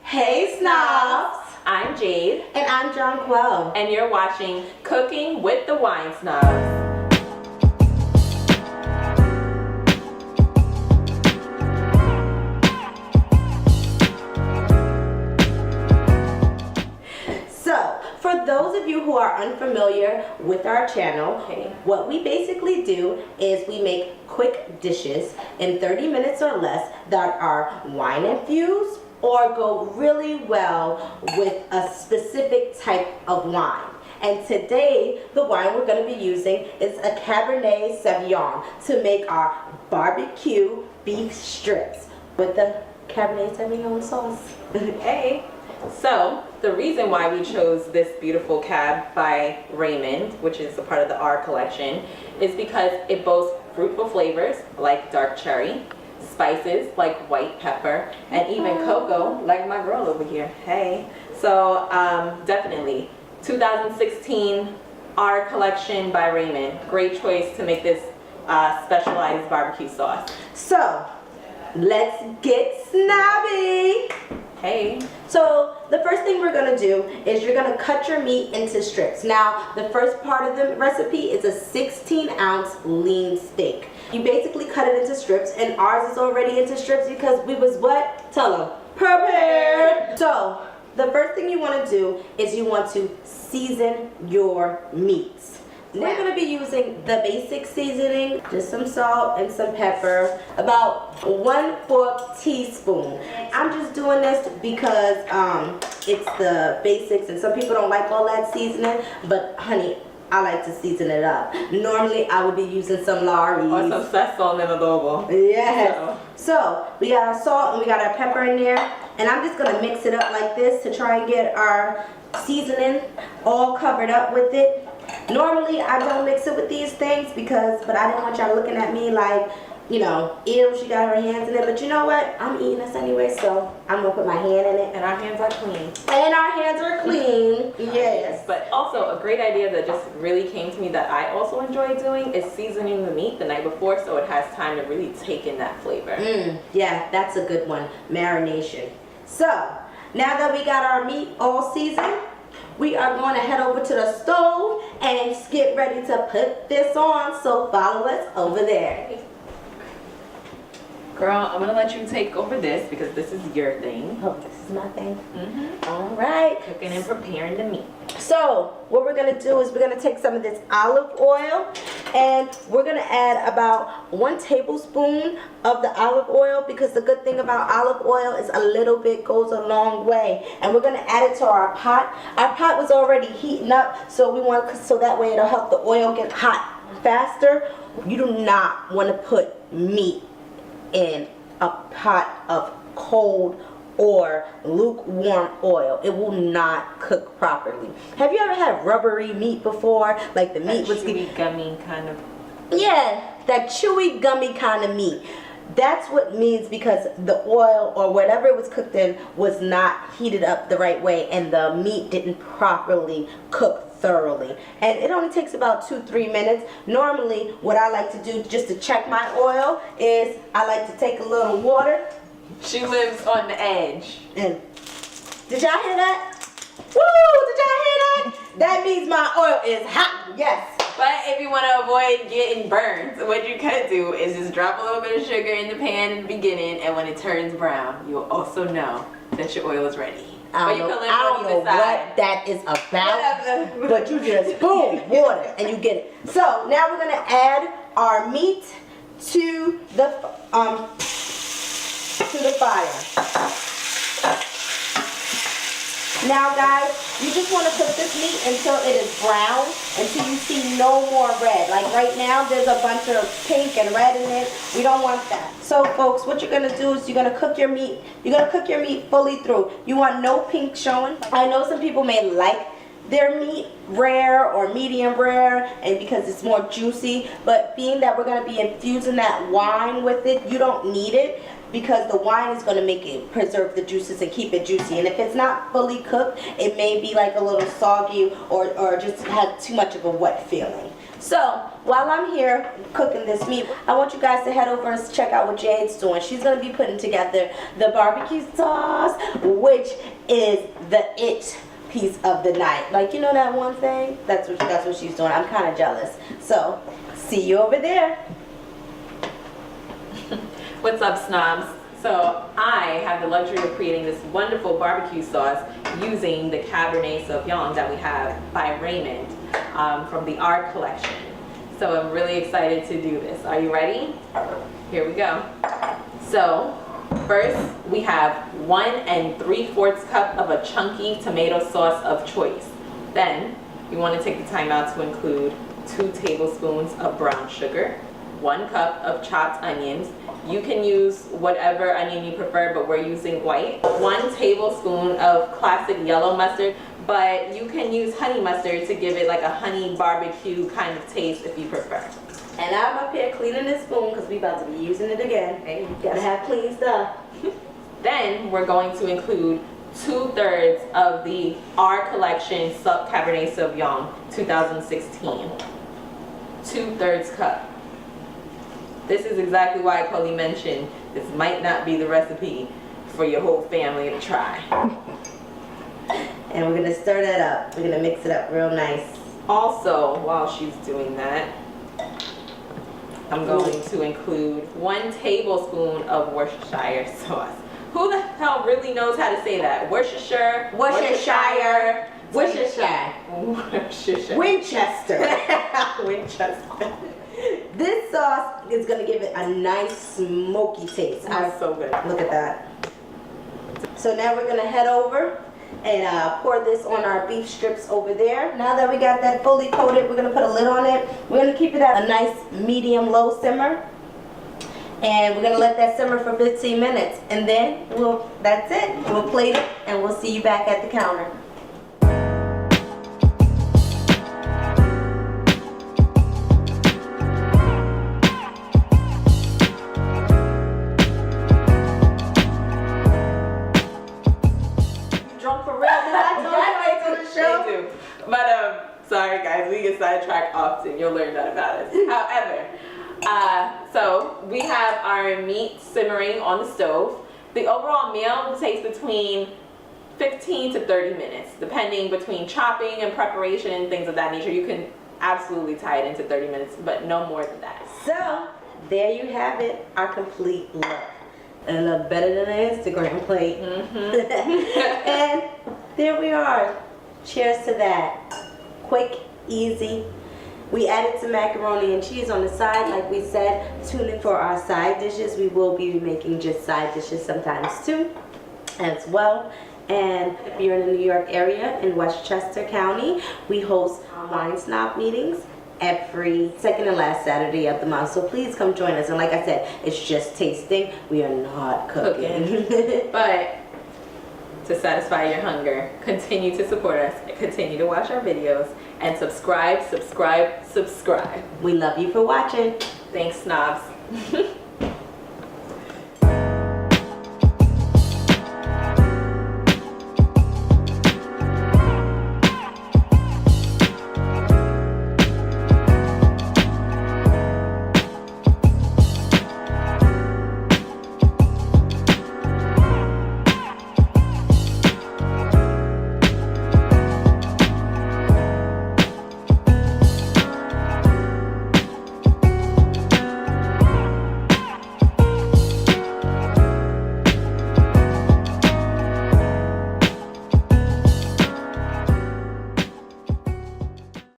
Hey Snobs! I'm Jade. And I'm Jonquel. And you're watching Cooking with the Wine Snobs. So, for those of you who are unfamiliar with our channel, what we basically do is we make quick dishes in 30 minutes or less that are wine infused or go really well with a specific type of wine. And today, the wine we're going to be using is a Cabernet Sauvignon to make our barbecue beef strips with the Cabernet Sauvignon sauce. Hey! So, the reason why we chose this beautiful cab by Raymond, which is a part of the R collection, is because it boasts fruitful flavors like dark cherry, spices like white pepper, and even cocoa like my girl over here. Hey! So, definitely 2016 R collection by Raymond. Great choice to make this specialized barbecue sauce. So, let's get snobby! Hey! So the first thing we're going to do is you're going to cut your meat into strips. Now the first part of the recipe is a 16-ounce lean steak. You basically cut it into strips, and ours is already into strips because we was what? Tell them. Prepared! So the first thing you want to do is you want to season your meats. We're going to be using the basic seasoning, just some salt and some pepper, about 1/4 teaspoon. I'm just doing this because it's the basics and some people don't like all that seasoning, but honey, I like to season it up. Normally I would be using some Laurie's. Or some sazon en adobo. Yes. So we got our salt and we got our pepper in there, and I'm just going to mix it up like this to try and get our seasoning all covered up with it. Normally I don't mix it with these things but I didn't want y'all looking at me like, you know, ew, she got her hands in it. But you know what? I'm eating this anyway, so I'm going to put my hand in it. And our hands are clean. And our hands are clean. Yes. But also a great idea that just really came to me that I also enjoy doing is seasoning the meat the night before so it has time to really take in that flavor. Yeah, that's a good one. Marination. So, now that we got our meat all seasoned, we are going to head over to the stove and get ready to put this on, so follow us over there. Girl, I'm going to let you take over this because this is your thing. Oh, this is my thing? All right. Cooking and preparing the meat. So, what we're going to do is we're going to take some of this olive oil and we're going to add about 1 tablespoon of the olive oil, because the good thing about olive oil is a little bit goes a long way. And we're going to add it to our pot. Our pot was already heating up, so that way it'll help the oil get hot faster. You do not want to put meat in a pot of cold or lukewarm oil. It will not cook properly. Have you ever had rubbery meat before? Like the meat was chewy, gummy kind of. Yeah, that chewy, gummy kind of meat. That's what it means, because the oil or whatever it was cooked in was not heated up the right way and the meat didn't properly cook thoroughly. And it only takes about 2-3 minutes. Normally what I like to do just to check my oil is I like to take a little water. She lives on the edge. And did y'all hear that? Woo! Did y'all hear that? That means my oil is hot. Yes. But if you want to avoid getting burnt, what you could do is just drop a little bit of sugar in the pan in the beginning, and when it turns brown, you'll also know that your oil is ready. I don't know what that is about, but you just boom, water, and you get it. So now we're gonna add our meat to the fire. Now guys, you just want to cook this meat until it is brown, until you see no more red. Like right now, there's a bunch of pink and red in it. We don't want that. So folks, what you're going to do is you're going to cook your meat. You're going to cook your meat fully through. You want no pink showing. I know some people may like their meat rare or medium rare, and because it's more juicy, but being that we're going to be infusing that wine with it, you don't need it. because the wine is going to make it preserve the juices and keep it juicy. And if it's not fully cooked, it may be like a little soggy or just have too much of a wet feeling. So while I'm here cooking this meat, I want you guys to head over and check out what Jade's doing. She's going to be putting together the barbecue sauce, which is the it piece of the night. Like, you know that one thing? That's what she's doing. I'm kind of jealous. So see you over there. What's up, snobs? So I have the luxury of creating this wonderful barbecue sauce using the Cabernet Sauvignon that we have by Raymond from the R collection. So I'm really excited to do this. Are you ready? Here we go. So first we have 1 3/4 cup of a chunky tomato sauce of choice. Then you want to take the time out to include 2 tablespoons of brown sugar, 1 cup of chopped onions. You can use whatever onion you prefer, but we're using white. 1 tablespoon of classic yellow mustard, but you can use honey mustard to give it like a honey barbecue kind of taste if you prefer. And I'm up here cleaning this spoon because we about to be using it again. Hey, gotta have clean stuff. Then we're going to include 2/3 of the R collection Cabernet Sauvignon 2016. 2/3 cup. This is exactly why Polly mentioned this might not be the recipe for your whole family to try. And we're gonna stir that up. We're gonna mix it up real nice. Also, while she's doing that, I'm going to include 1 tablespoon of Worcestershire sauce. Who the hell really knows how to say that? Worcestershire. Winchester. Winchester. This sauce is gonna give it a nice smoky taste. That's so good. Look at that. So now we're gonna head over and pour this on our beef strips over there. Now that we got that fully coated, we're gonna put a lid on it. We're gonna keep it at a nice medium-low simmer. And we're gonna let that simmer for 15 minutes. And then that's it. We'll plate it and we'll see you back at the counter. But sorry guys, we get sidetracked often. You'll learn that about us. However, so we have our meat simmering on the stove. The overall meal will take between 15 to 30 minutes, depending between chopping and preparation and things of that nature. You can absolutely tie it into 30 minutes, but no more than that. So there you have it, our complete look. It look better than an Instagram plate. And there we are. Cheers to that. Quick, easy. We added some macaroni and cheese on the side. Like we said, tune in for our side dishes. We will be making just side dishes sometimes too, as well. And if you're in the New York area, in Westchester County, we host Wine Snob meetings every second and last Saturday of the month. So please come join us. And like I said, it's just tasting. We are not cooking. But to satisfy your hunger, continue to support us, continue to watch our videos, and subscribe. We love you for watching. Thanks, snobs.